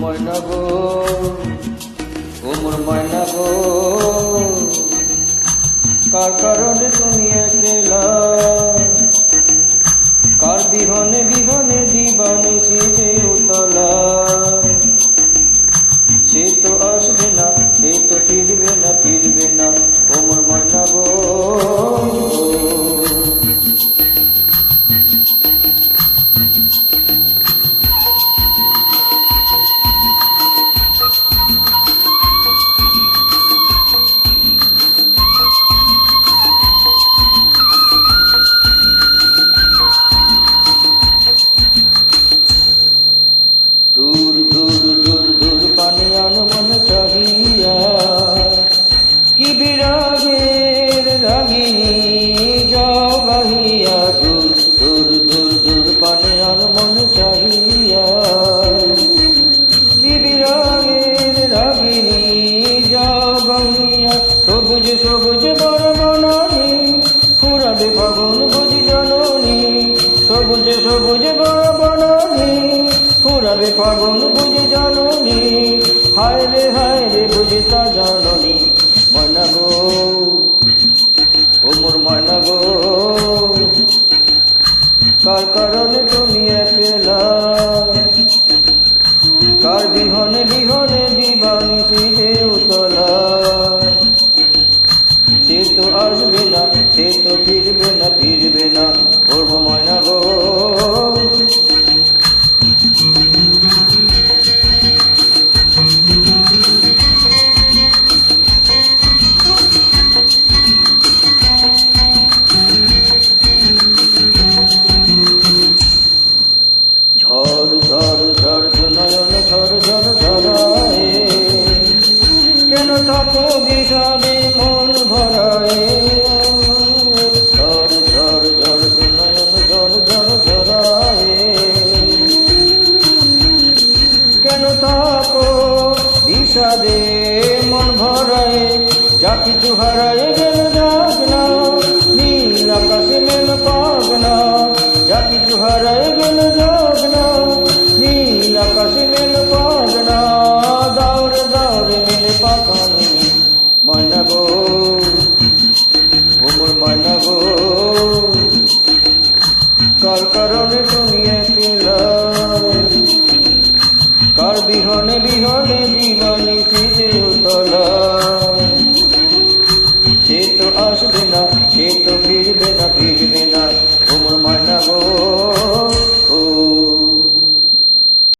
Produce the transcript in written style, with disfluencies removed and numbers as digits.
ময়না গো, ও মোর ময়না গো, কার কারণে তুমি একলা, কার বিহনে বিহনে জীবনে সে উতলা, সে তো আসবে না, সে তো ফিরবে না, ফিরবে না, ও মোর ময়না গো। দূর দূর দূর দূর পানিয়ান মন চাহিয়া, কি বিরাগের রাগিনী যাও গাহিয়া। দূর দূর দূর দূর পানিয়ান মন চাহিয়া, কি বিরাগের রাগিনী যাও গাহিয়া। সবুজ সবুজ বড় বনানি ফুরাবে ফাগুন বুঝি জননী, সবুজ সবুজ বড় বনানি ফুরাবে ফাগুন বুঝে জননী। হায় রে বুঝে তা জননী। ময়না গো, ও মোর ময়না গো, কার কারণে তুমি একলা, কার বিহনে বিহনে জীবনী সিধে উতলা। সে তো আসবে না, সে তো ফিরবে না, ফিরবে না, ওর ময়না গো। ঝড় ঝড় ঝড় নয়ন ঝড় ঝড় ঝরায়, কেন থাকো বিষাদে মন ভরায়। ঝড় ঝড় ঝড় নয়ন ঝড় ঝড় ঝরায়, কেন থাকো বিষাদে মন ভরায়। যা কিছু হারায় গেল যাক না, নীল আকাশে মেল পাক না। যা কিছু হারায় গেল যাক না, নীল আকাশে মেল পাক না। দৌড়ে দৌড়ে মেলে পাকানি। ময়না গো, ও মোর ময়না গো, কার কারণে তুমি একলা, কার বিহনে বিহনে জীবনী সিধে উতলা।